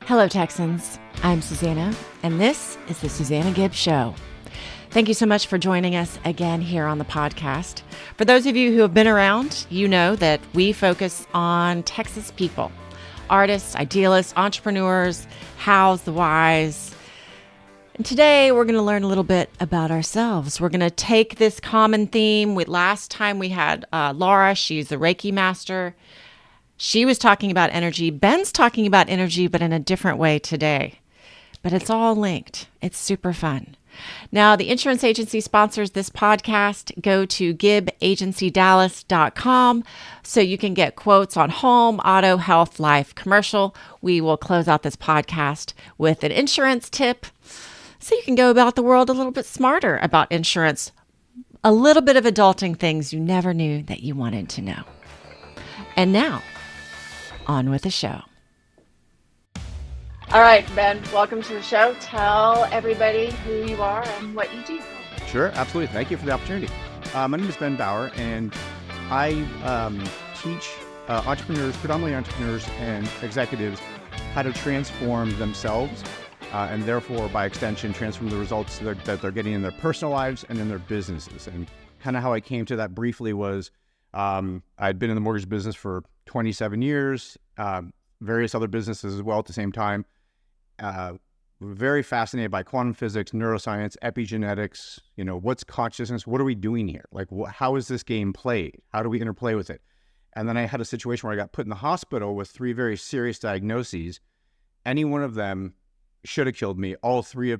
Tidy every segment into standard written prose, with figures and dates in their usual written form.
Hello, Texans. I'm Susana, and this is the Susana Gibb Show. Thank you so much for joining us again here on the podcast. For those of you who have been around, you know that we focus on Texas people, artists, idealists, entrepreneurs, hows, the whys. And today we're going to learn a little bit about ourselves. We're going to take this common theme. Last time we had Laura. She's a Reiki master. She was talking about energy. Ben's talking about energy, but in a different way today. But it's all linked. It's super fun. Now, the insurance agency sponsors this podcast. Go to gibbagencydallas.com so you can get quotes on home, auto, health, life, commercial. We will close out this podcast with an insurance tip so you can go about the world a little bit smarter about insurance. A little bit of adulting things you never knew that you wanted to know. And now, on with the show. All right, Ben, welcome to the show. Tell everybody who you are and what you do. Sure, absolutely. Thank you for the opportunity. My name is Ben Bauer, and I teach entrepreneurs, predominantly entrepreneurs and executives, how to transform themselves and therefore, by extension, transform the results that they're getting in their personal lives and in their businesses. And kind of how I came to that briefly was I'd been in the mortgage business for 27 years, various other businesses as well at the same time. Very fascinated by quantum physics, neuroscience, epigenetics, what's consciousness? What are we doing here? Like, how is this game played? How do we interplay with it? And then I had a situation where I got put in the hospital with 3 very serious diagnoses. Any one of them should have killed me.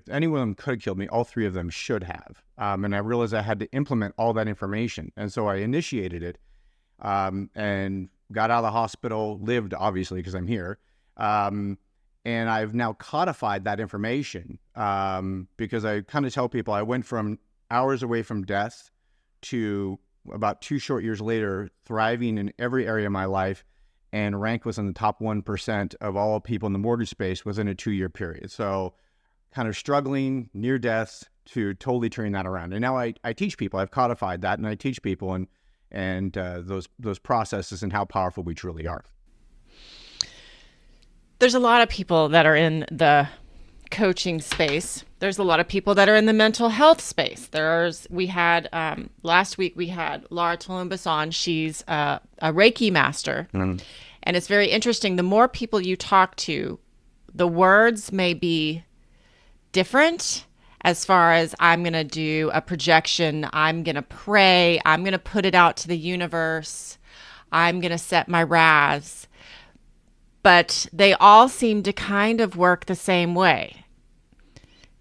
Any one of them could have killed me. All 3 of them should have. And I realized I had to implement all that information. And so I initiated it and got out of the hospital, lived, obviously, because I'm here. And I've now codified that information because I kind of tell people I went from hours away from death to about 2 short years later, thriving in every area of my life and rank within the top 1% of all people in the mortgage space within a 2-year period. So kind of struggling near death to totally turning that around. And now I teach people. I've codified that, and I teach people and those processes and how powerful we truly are. There's a lot of people that are in the coaching space. There's a lot of people that are in the mental health space. Last week we had Laura Tolumbus on. She's a Reiki master. Mm. And it's very interesting. The more people you talk to, the words may be different as far as I'm going to do a projection. I'm going to pray. I'm going to put it out to the universe. I'm going to set my RAS. But they all seem to kind of work the same way.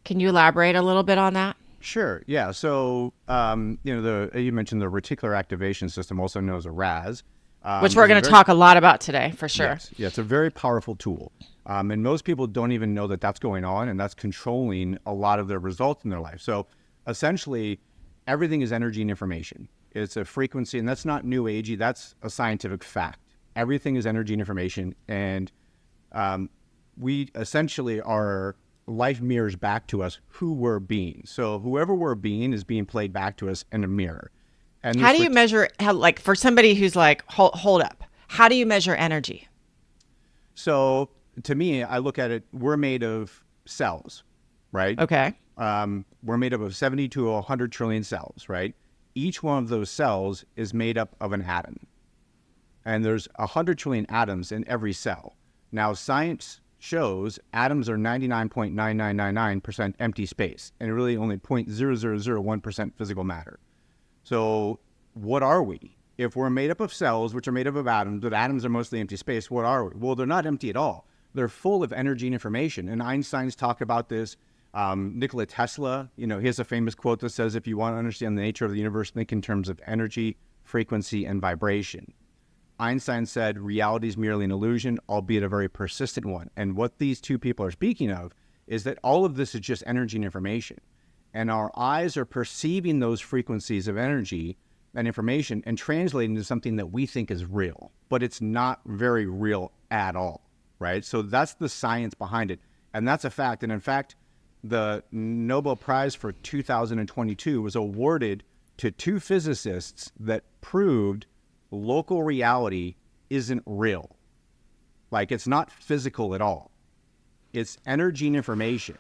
Can you elaborate a little bit on that? Sure. Yeah. So, you mentioned the reticular activation system, also known as a RAS. Which we're going to talk a lot about today, for sure. Yes. Yeah, it's a very powerful tool. And most people don't even know that that's going on, and that's controlling a lot of their results in their life. So essentially, everything is energy and information. It's a frequency, and that's not new agey. That's a scientific fact. Everything is energy and information, and we essentially life mirrors back to us who we're being. So whoever we're being is being played back to us in a mirror. And how do you measure, like for somebody who's like, hold up, how do you measure energy? So to me, I look at it, we're made of cells, right? Okay. We're made up of 70 to 100 trillion cells, right? Each one of those cells is made up of an atom. And there's 100 trillion atoms in every cell. Now, science shows atoms are 99.9999% empty space, and really only 0.0001% physical matter. So what are we? If we're made up of cells, which are made up of atoms, but atoms are mostly empty space, what are we? Well, they're not empty at all. They're full of energy and information. And Einstein's talked about this. Nikola Tesla, he has a famous quote that says, if you want to understand the nature of the universe, think in terms of energy, frequency, and vibration. Einstein said reality is merely an illusion, albeit a very persistent one. And what these two people are speaking of is that all of this is just energy and information. And our eyes are perceiving those frequencies of energy and information and translating to something that we think is real, but it's not very real at all, right? So that's the science behind it. And that's a fact. And in fact, the Nobel Prize for 2022 was awarded to 2 physicists that proved local reality isn't real. Like, it's not physical at all. It's energy and information.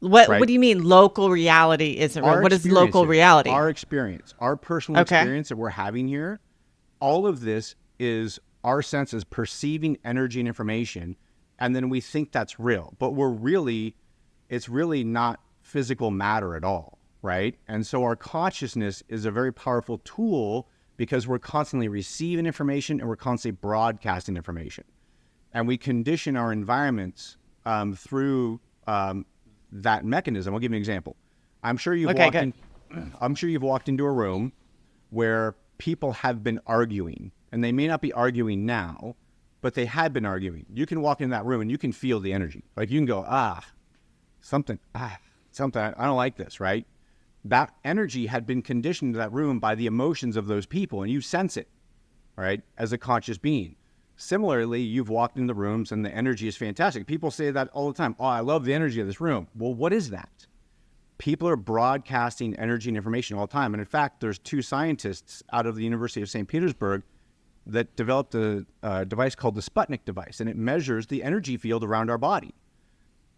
What Right? What do you mean local reality isn't real? What is local reality? Our experience, our personal experience that we're having here, all of this is our senses perceiving energy and information, and then we think that's real. But it's really not physical matter at all, right? And so our consciousness is a very powerful tool because we're constantly receiving information and we're constantly broadcasting information. And we condition our environments through that mechanism. I'll give you an example. I'm sure you've walked into a room where people have been arguing, and they may not be arguing now, but they had been arguing. You can walk in that room and you can feel the energy. Like you can go, something, I don't like this, right? That energy had been conditioned to that room by the emotions of those people, and you sense it, right, as a conscious being. Similarly, you've walked in the rooms and the energy is fantastic. People say that all the time. Oh, I love the energy of this room. Well, what is that? People are broadcasting energy and information all the time. And in fact, there's 2 scientists out of the University of St. Petersburg that developed a device called the Sputnik device, and it measures the energy field around our body.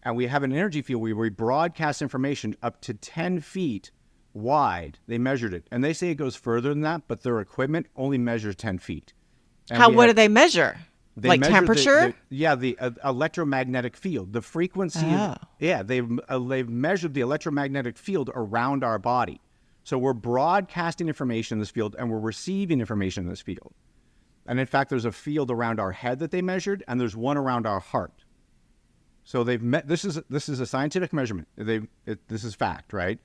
And we have an energy field where we broadcast information up to 10 feet wide. They measured it. And they say it goes further than that, but their equipment only measures 10 feet. And what do they measure? Like measure temperature? The electromagnetic field, the frequency. They've measured the electromagnetic field around our body. So we're broadcasting information in this field and we're receiving information in this field. And in fact, there's a field around our head that they measured, and there's one around our heart. So this is a scientific measurement. This is fact, right?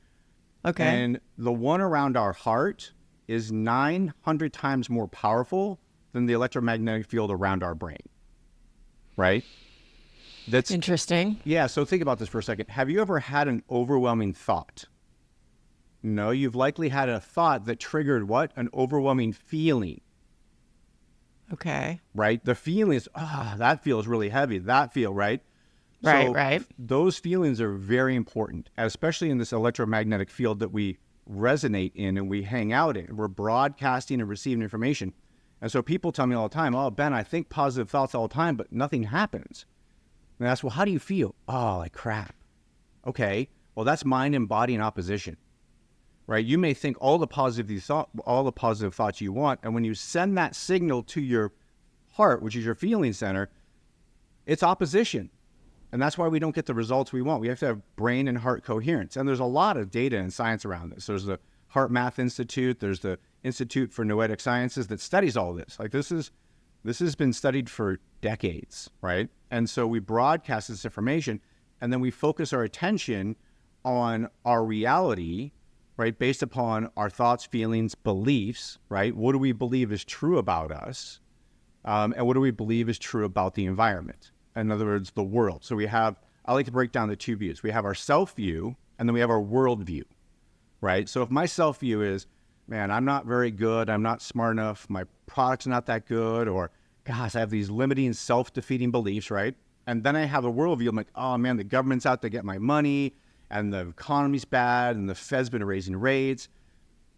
Okay. And the one around our heart is 900 times more powerful than the electromagnetic field around our brain, right? That's interesting. Yeah, so think about this for a second. Have you ever had an overwhelming thought? No, you've likely had a thought that triggered what? An overwhelming feeling. Okay. Right? The feeling is, that feels really heavy. That feel, right? Right. Those feelings are very important, especially in this electromagnetic field that we resonate in and we hang out in. We're broadcasting and receiving information. And so people tell me all the time, oh, Ben, I think positive thoughts all the time, but nothing happens. And I ask, well, how do you feel? Oh, like crap. Okay, well, that's mind and body in opposition, right? You may think all the positive thoughts you want, and when you send that signal to your heart, which is your feeling center, it's opposition. And that's why we don't get the results we want. We have to have brain and heart coherence. And there's a lot of data and science around this. There's the Heart Math Institute. There's the Institute for Noetic Sciences that studies all this. Like this has been studied for decades, right? And so we broadcast this information, and then we focus our attention on our reality, right? Based upon our thoughts, feelings, beliefs, right? What do we believe is true about us? And what do we believe is true about the environment? In other words, the world. So I like to break down the 2 views. We have our self view, and then we have our world view, right? So if my self view is, man, I'm not very good, I'm not smart enough, my product's not that good, or gosh, I have these limiting self-defeating beliefs, right? And then I have a worldview, I'm like, oh man, the government's out to get my money, and the economy's bad, and the Fed's been raising rates.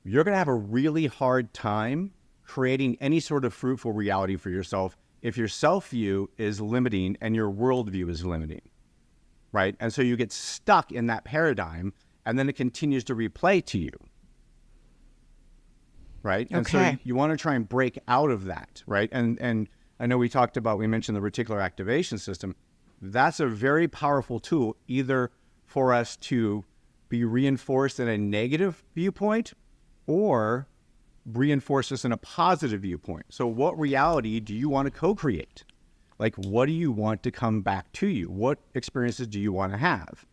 You're gonna have a really hard time creating any sort of fruitful reality for yourself if your self-view is limiting and your worldview is limiting, right? And so you get stuck in that paradigm, and then it continues to replay to you. Right? And so you want to try and break out of that, right? And I know we mentioned the reticular activation system. That's a very powerful tool, either for us to be reinforced in a negative viewpoint or reinforce us in a positive viewpoint. So what reality do you want to co-create? Like, what do you want to come back to you? What experiences do you want to have?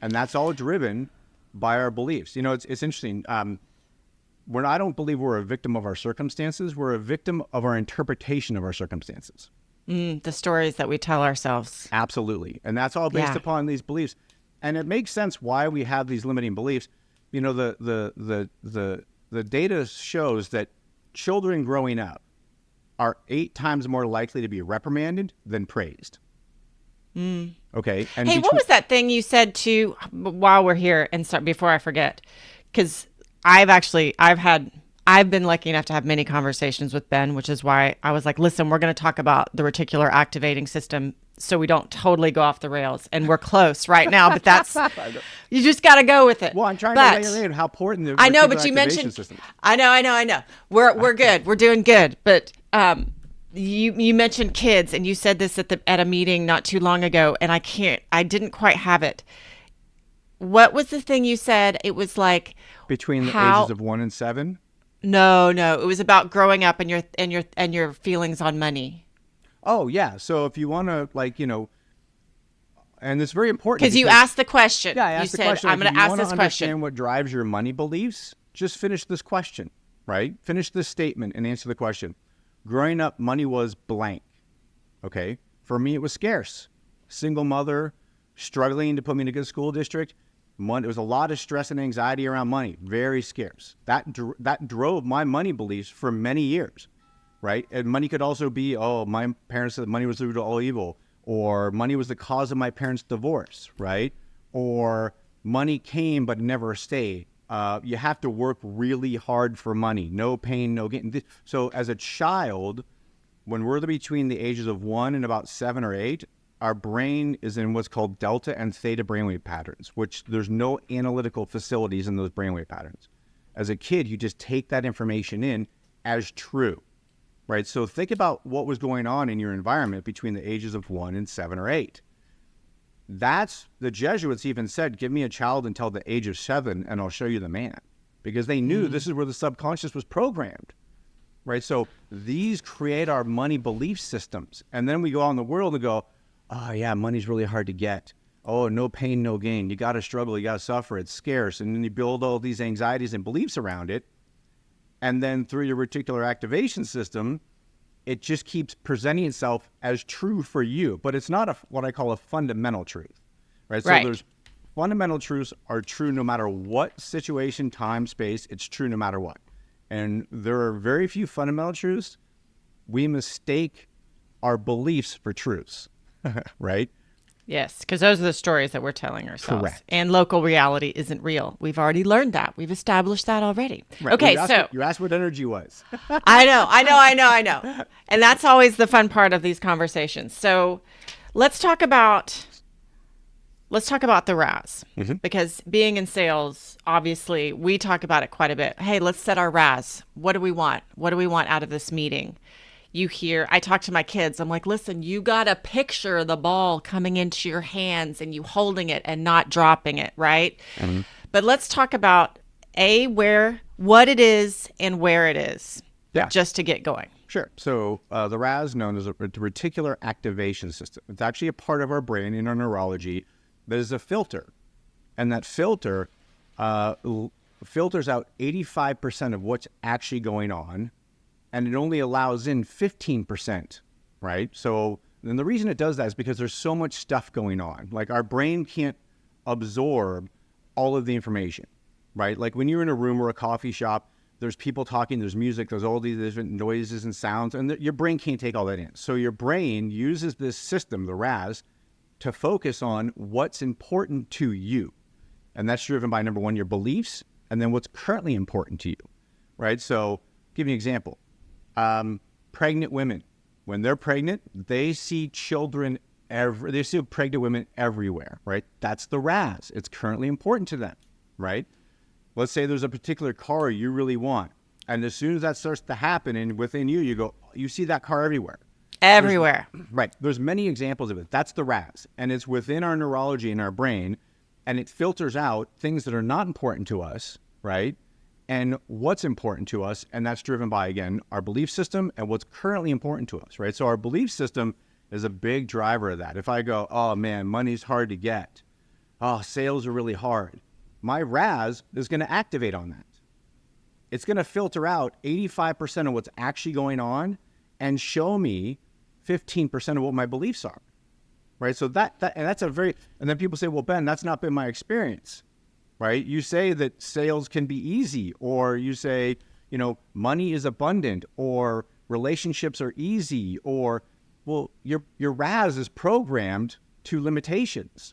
And that's all driven by our beliefs. You know, it's interesting. I don't believe we're a victim of our circumstances. We're a victim of our interpretation of our circumstances. The stories that we tell ourselves. Absolutely. And that's all based upon these beliefs. And it makes sense why we have these limiting beliefs. You know, the data shows that children growing up are 8 times more likely to be reprimanded than praised. Okay. And hey, what was that thing you said too while we're here and before I forget? Because I've been lucky enough to have many conversations with Ben, which is why I was like, listen, we're going to talk about the reticular activating system so we don't totally go off the rails. And we're close right now, but that's, you just got to go with it. Well, I'm trying to lay in how important the I know, reticular but you activation mentioned, system. I know. We're good. We're doing good. But you mentioned kids, and you said this at a meeting not too long ago, and I didn't quite have it. What was the thing you said? It was like Between the ages of 1 and 7? No. It was about growing up and your feelings on money. Oh, yeah. So if you want to, like, and it's very important. Because you asked the question. Yeah, I asked the question. I'm going to ask this question. If you want to understand what drives your money beliefs, just finish this question, right? Finish this statement and answer the question. Growing up, money was blank. Okay? For me, it was scarce. Single mother, struggling to put me in a good school district. There was a lot of stress and anxiety around money. Very scarce. That drove my money beliefs for many years. Right? And money could also be, my parents said money was the root of all evil, or money was the cause of my parents' divorce, right? Or money came but never stayed. You have to work really hard for money. No pain, no gain. So as a child, when we're between the ages of 1 and about 7 or 8, our brain is in what's called delta and theta brainwave patterns, which there's no analytical facilities in those brainwave patterns. As a kid, you just take that information in as true. Right. So think about what was going on in your environment between the ages of 1 and 7 or 8. That's the Jesuits even said, give me a child until the age of 7 and I'll show you the man, because they knew this is where the subconscious was programmed. Right. So these create our money belief systems. And then we go out in the world and go, oh, yeah, money's really hard to get. Oh, no pain, no gain. You got to struggle. You got to suffer. It's scarce. And then you build all these anxieties and beliefs around it. And then through your reticular activation system, it just keeps presenting itself as true for you. But it's not what I call a fundamental truth, right? So there's fundamental truths are true no matter what situation, time, space. It's true no matter what. And there are very few fundamental truths. We mistake our beliefs for truths, right? Yes, because those are the stories that we're telling ourselves. Correct. And local reality isn't real. We've already learned that. We've established that already. Right. Okay, you asked what energy was. I know. And that's always the fun part of these conversations. So let's talk about the RAS, because being in sales, obviously, we talk about it quite a bit. Hey, let's set our RAS. What do we want? What do we want out of this meeting? I talk to my kids. I'm like, listen, you got to picture the ball coming into your hands and you holding it and not dropping it, right? Mm-hmm. But let's talk about what it is and where it is, just to get going. Sure. So the RAS, known as the reticular activation system, it's actually a part of our brain in our neurology that is a filter. And that filter filters out 85% of what's actually going on, and it only allows in 15%, right? So, and the reason it does that is because there's so much stuff going on. Like, our brain can't absorb all of the information, right? Like when you're in a room or a coffee shop, there's people talking, there's music, there's all these different noises and sounds, and your brain can't take all that in. So your brain uses this system, the RAS, to focus on what's important to you. And that's driven by, number one, your beliefs, and then what's currently important to you, right? So give you an example. Pregnant women, when they're pregnant, they see they see pregnant women everywhere, right? That's the RAS. It's currently important to them, right? Let's say there's a particular car you really want, and as soon as that starts to happen and within you, you see that car everywhere. Everywhere. Right. There's many examples of it. That's the RAS, and it's within our neurology in our brain, and it filters out things that are not important to us, right? And what's important to us, and that's driven by, again, our belief system and what's currently important to us, right? So our belief system is a big driver of that. If I go, oh man, money's hard to get. Oh, sales are really hard. My RAS is going to activate on that. It's going to filter out 85% of what's actually going on and show me 15% of what my beliefs are, right? So and then people say, well, Ben, that's not been my experience. Right? You say that sales can be easy, or you say, money is abundant, or relationships are easy, or, well, your RAS is programmed to limitations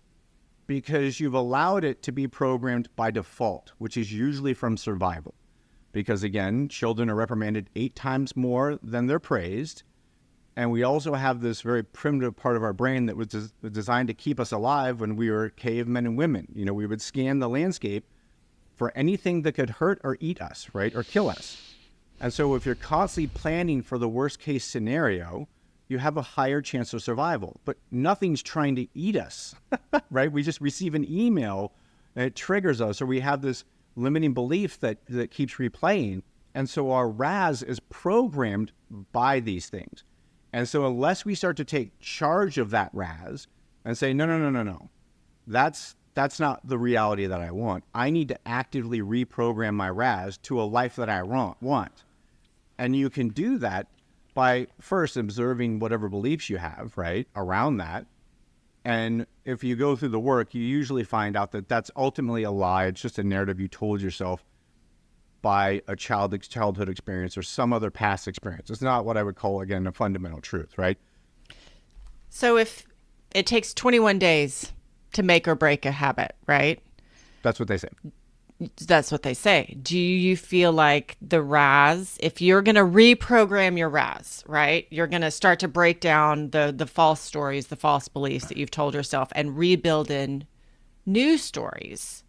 because you've allowed it to be programmed by default, which is usually from survival. Because again, children are reprimanded 8 times more than they're praised. And we also have this very primitive part of our brain that was designed to keep us alive when we were cavemen and women. You know, we would scan the landscape for anything that could hurt or eat us, right, or kill us. And so if you're constantly planning for the worst case scenario, you have a higher chance of survival. But nothing's trying to eat us, right? We just receive an email and it triggers us, or we have this limiting belief that keeps replaying. And so our RAS is programmed by these things. And so unless we start to take charge of that RAS and say, no, that's not the reality that I want. I need to actively reprogram my RAS to a life that I want. And you can do that by first observing whatever beliefs you have, right, around that. And if you go through the work, you usually find out that that's ultimately a lie. It's just a narrative you told yourself by a childhood experience or some other past experience. It's not what I would call, again, a fundamental truth, right? So if it takes 21 days to make or break a habit, right? That's what they say. That's what they say. Do you feel like the RAS, if you're going to reprogram your RAS, right, you're going to start to break down the false stories, the false beliefs that you've told yourself and rebuild in new stories?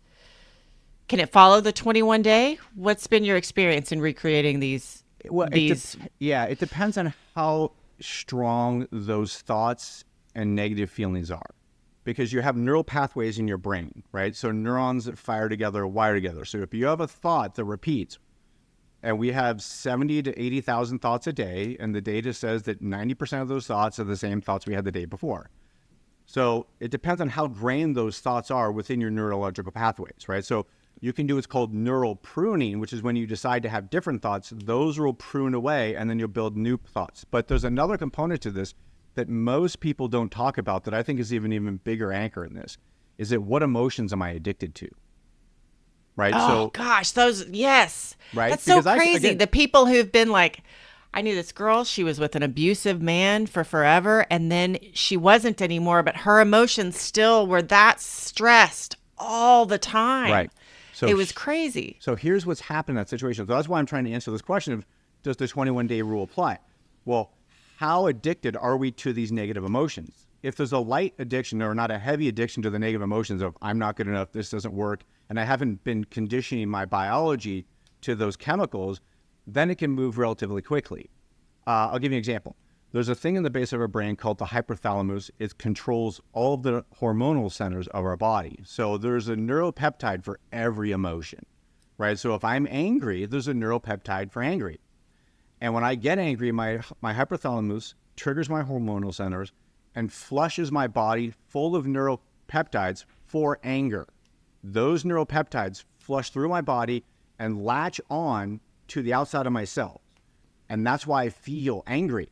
Can it follow the 21 day? What's been your experience in recreating these? It depends on how strong those thoughts and negative feelings are. Because you have neural pathways in your brain, right? So neurons that fire together wire together. So if you have a thought that repeats, and we have 70 to 80,000 thoughts a day, and the data says that 90% of those thoughts are the same thoughts we had the day before. So it depends on how grained those thoughts are within your neurological pathways, right? So you can do what's called neural pruning, which is when you decide to have different thoughts, those will prune away, and then you'll build new thoughts. But there's another component to this that most people don't talk about that I think is even bigger anchor in this, is that what emotions am I addicted to? Right? Oh, gosh, yes. Right? That's so crazy. The people who've been like, I knew this girl, she was with an abusive man for forever, and then she wasn't anymore, but her emotions still were that stressed all the time. Right. So it was crazy. So here's what's happened in that situation. So that's why I'm trying to answer this question of, does the 21-day rule apply? Well, how addicted are we to these negative emotions? If there's a light addiction or not a heavy addiction to the negative emotions of I'm not good enough, this doesn't work, and I haven't been conditioning my biology to those chemicals, then it can move relatively quickly. I'll give you an example. There's a thing in the base of our brain called the hypothalamus. It controls all of the hormonal centers of our body. So there's a neuropeptide for every emotion, right? So if I'm angry, there's a neuropeptide for angry. And when I get angry, my hypothalamus triggers my hormonal centers and flushes my body full of neuropeptides for anger. Those neuropeptides flush through my body and latch on to the outside of my cells. And that's why I feel angry,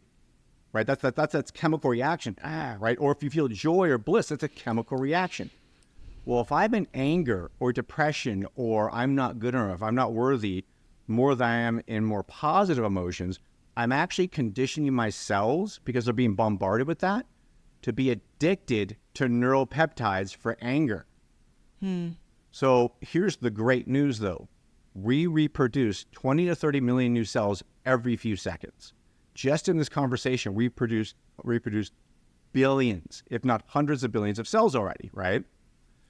right? That's chemical reaction, right? Or if you feel joy or bliss, that's a chemical reaction. Well, if I'm in anger or depression or I'm not good enough, I'm not worthy, more than I am in more positive emotions, I'm actually conditioning my cells, because they're being bombarded with that, to be addicted to neuropeptides for anger. So here's the great news, though. We reproduce 20 to 30 million new cells every few seconds. Just in this conversation, we reproduce billions, if not hundreds of billions of cells already, right?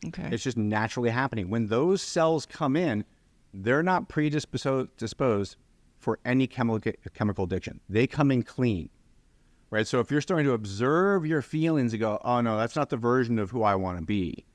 Okay. It's just naturally happening. When those cells come in, they're not predisposed for any chemical addiction. They come in clean, right? So if you're starting to observe your feelings and go, oh no, that's not the version of who I want to be,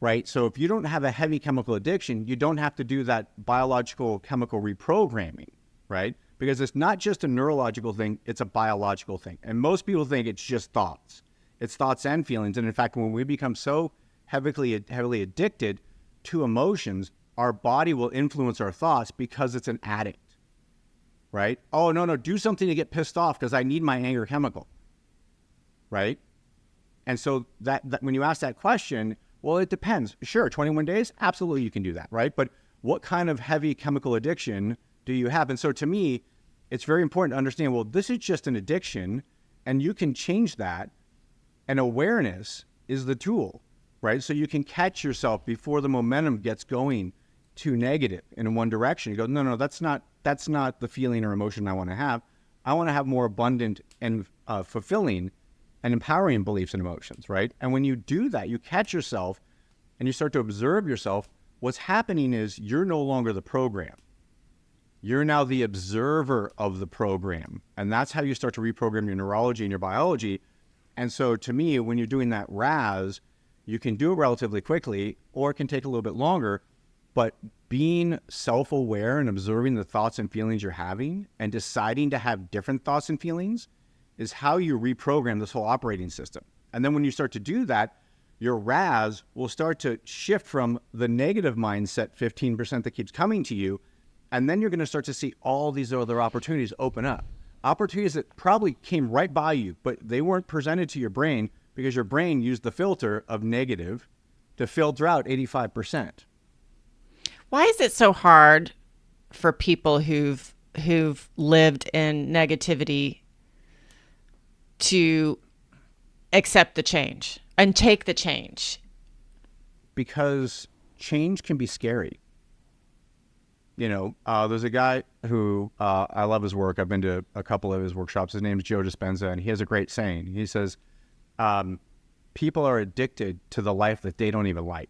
right? So if you don't have a heavy chemical addiction, you don't have to do that biological chemical reprogramming, right? Because it's not just a neurological thing, it's a biological thing. And most people think it's just thoughts. It's thoughts and feelings. And in fact, when we become so heavily addicted to emotions, our body will influence our thoughts because it's an addict, right? Oh, no, do something to get pissed off because I need my anger chemical, right? And so that when you ask that question, well, it depends. Sure, 21 days, absolutely you can do that, right? But what kind of heavy chemical addiction do you have? And so to me, it's very important to understand, well, this is just an addiction and you can change that, and awareness is the tool, right? So you can catch yourself before the momentum gets going too negative in one direction. You go, no, that's not the feeling or emotion I want to have. I want to have more abundant and fulfilling and empowering beliefs and emotions, right? And when you do that, you catch yourself and you start to observe yourself. What's happening is you're no longer the program. You're now the observer of the program. And that's how you start to reprogram your neurology and your biology. And so to me, when you're doing that RAS, you can do it relatively quickly, or it can take a little bit longer. But being self-aware and observing the thoughts and feelings you're having and deciding to have different thoughts and feelings is how you reprogram this whole operating system. And then when you start to do that, your RAS will start to shift from the negative mindset, 15% that keeps coming to you. And then you're going to start to see all these other opportunities open up. Opportunities that probably came right by you, but they weren't presented to your brain because your brain used the filter of negative to filter out 85%. Why is it so hard for people who've lived in negativity to accept the change and take the change? Because change can be scary. There's a guy who I love his work. I've been to a couple of his workshops. His name is Joe Dispenza, and he has a great saying. He says, people are addicted to the life that they don't even like.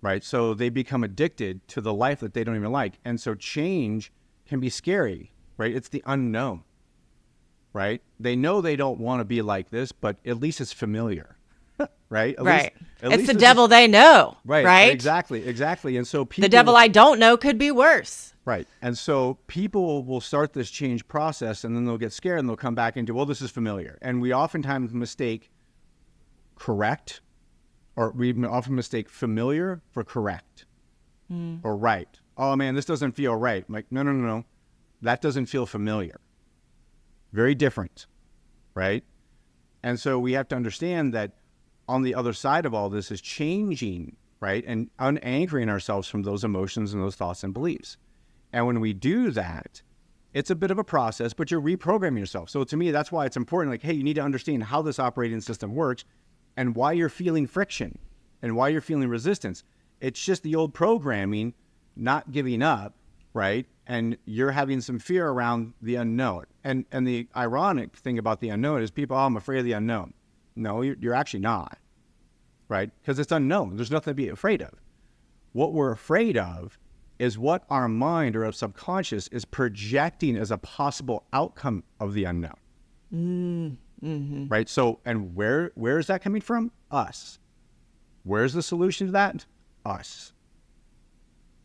Right? So they become addicted to the life that they don't even like. And so change can be scary, right? It's the unknown, right? They know they don't want to be like this, but at least it's familiar, right? Right. It's the devil they know, right? Exactly. And so people... The devil I don't know could be worse. Right. And so people will start this change process, and then they'll get scared and they'll come back into, well, this is familiar. And we oftentimes mistake correct, or we often mistake familiar for correct or right. Oh man, this doesn't feel right. I'm like, no. That doesn't feel familiar. Very different, right? And so we have to understand that on the other side of all this is changing, right? And unanchoring ourselves from those emotions and those thoughts and beliefs. And when we do that, it's a bit of a process, but you're reprogramming yourself. So to me, that's why it's important. Like, hey, you need to understand how this operating system works and why you're feeling friction and why you're feeling resistance. It's just the old programming, not giving up, right? And you're having some fear around the unknown. And the ironic thing about the unknown is people, I'm afraid of the unknown. No, you're actually not, right? Because it's unknown. There's nothing to be afraid of. What we're afraid of is what our mind or our subconscious is projecting as a possible outcome of the unknown. Mm-hmm. Right? So, and where is that coming from? Us. Where's the solution to that? Us.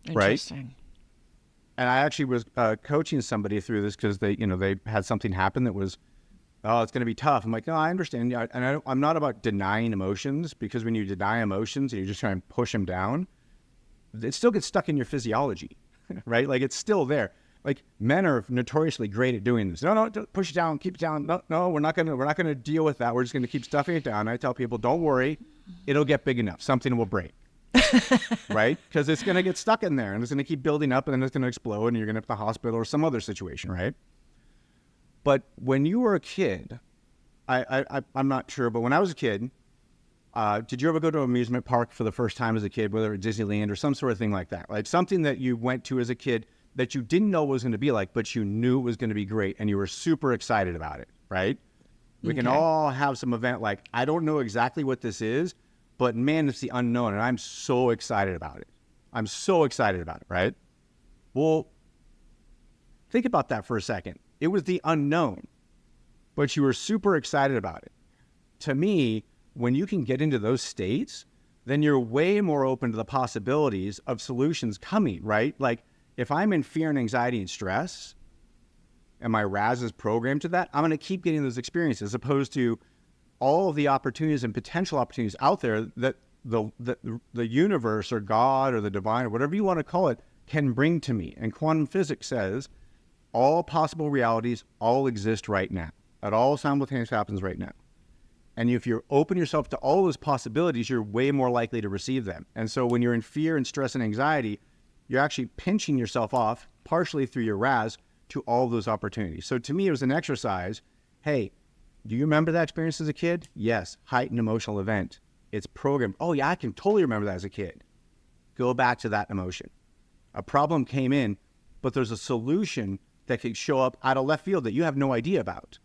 Interesting. Right? And I actually was coaching somebody through this because they had something happen that was, it's going to be tough. I'm like, no, I understand. And I'm not about denying emotions, because when you deny emotions and you just try and push them down, it still gets stuck in your physiology, right? Like it's still there. Like men are notoriously great at doing this. No, don't push it down, keep it down. No, we're not gonna deal with that. We're just gonna keep stuffing it down. I tell people, don't worry, it'll get big enough. Something will break, right? Because it's gonna get stuck in there and it's gonna keep building up and then it's gonna explode and you're gonna have to hospital or some other situation, right? But when you were a kid, I'm not sure, but when I was a kid, did you ever go to an amusement park for the first time as a kid, whether it's Disneyland or some sort of thing like that? Like something that you went to as a kid that you didn't know what was going to be like, but you knew it was going to be great and you were super excited about it, right? We can all have some event like, I don't know exactly what this is, but man, it's the unknown and I'm so excited about it. I'm so excited about it, right? Well, think about that for a second. It was the unknown, but you were super excited about it. To me, when you can get into those states, then you're way more open to the possibilities of solutions coming, right? Like if I'm in fear and anxiety and stress, and my RAS is programmed to that, I'm going to keep getting those experiences, as opposed to all of the opportunities and potential opportunities out there that the universe or God or the divine or whatever you want to call it can bring to me. And quantum physics says all possible realities all exist right now. It all simultaneously happens right now. And if you open yourself to all those possibilities, you're way more likely to receive them. And so when you're in fear and stress and anxiety, you're actually pinching yourself off, partially through your RAS, to all those opportunities. So to me, it was an exercise. Hey, do you remember that experience as a kid? Yes, heightened emotional event. It's programmed. Oh yeah, I can totally remember that as a kid. Go back to that emotion. A problem came in, but there's a solution that could show up out of left field that you have no idea about,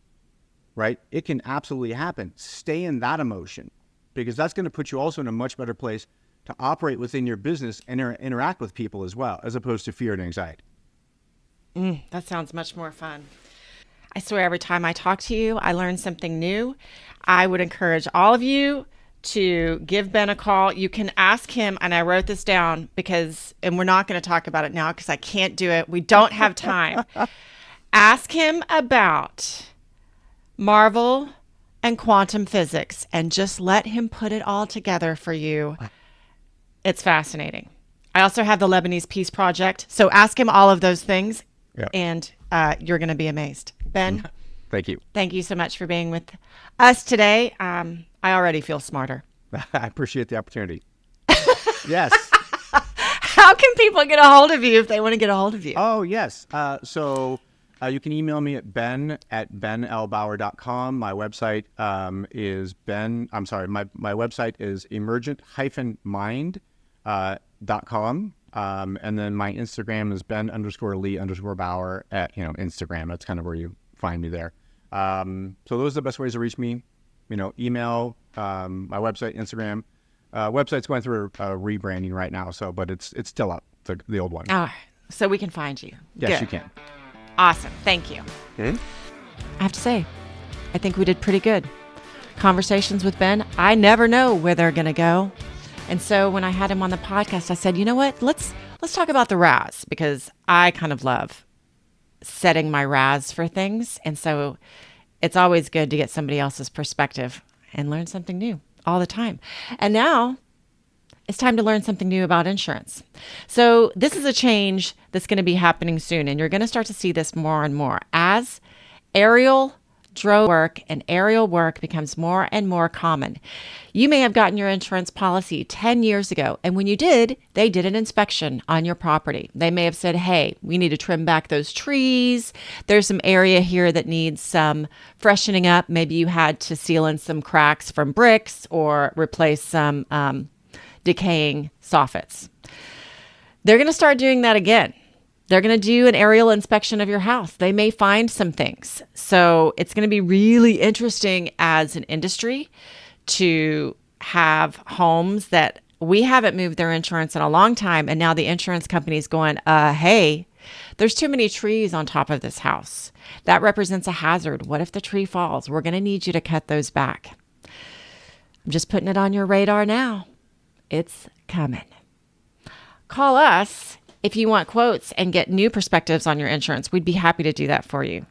right? It can absolutely happen. Stay in that emotion, because that's going to put you also in a much better place to operate within your business and interact with people as well, as opposed to fear and anxiety. That sounds much more fun. I swear every time I talk to you, I learn something new. I would encourage all of you to give Ben a call. You can ask him, and I wrote this down and we're not going to talk about it now because I can't do it. We don't have time. Ask him about Marvel and quantum physics and just let him put it all together for you. It's fascinating. I also have the Lebanese Peace Project. So ask him all of those things, and you're going to be amazed. Ben, Thank you. Thank you so much for being with us today. I already feel smarter. I appreciate the opportunity. Yes. How can people get a hold of you if they want to get a hold of you? Oh, yes. So you can email me at ben@benlbauer.com. My website is my website is emergent-mind.com. And then my Instagram is Ben_Lee_Bauer at, Instagram. That's kind of where you find me there. So those are the best ways to reach me. Email, my website, Instagram. Website's going through a rebranding right now, but it's still up, the old one. Oh, so we can find you. Yes, Good. you can. Awesome. Thank you. I have to say, I think we did pretty good. Conversations with Ben, I never know where they're going to go. And so when I had him on the podcast, I said, you know what? Let's talk about the RAS, because I kind of love setting my RAS for things. And so it's always good to get somebody else's perspective and learn something new all the time. And now it's time to learn something new about insurance. So this is a change that's going to be happening soon, and you're going to start to see this more and more as aerial drone work and aerial work becomes more and more common. You may have gotten your insurance policy 10 years ago, and when you did, they did an inspection on your property. They may have said, hey, we need to trim back those trees. There's some area here that needs some freshening up. Maybe you had to seal in some cracks from bricks or replace some decaying soffits. They're going to start doing that again. They're going to do an aerial inspection of your house. They may find some things. So it's going to be really interesting as an industry to have homes that we haven't moved their insurance in a long time. And now the insurance company's going, hey, there's too many trees on top of this house. That represents a hazard. What if the tree falls? We're going to need you to cut those back. I'm just putting it on your radar now. It's coming. Call us if you want quotes and get new perspectives on your insurance. We'd be happy to do that for you.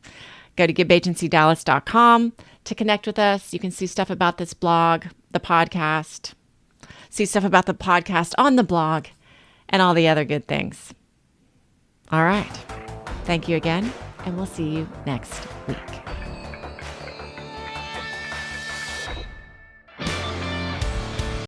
Go to gibbagencydallas.com to connect with us. You can see stuff about this blog, the podcast, see stuff about the podcast on the blog, and all the other good things. All right. Thank you again, and we'll see you next week.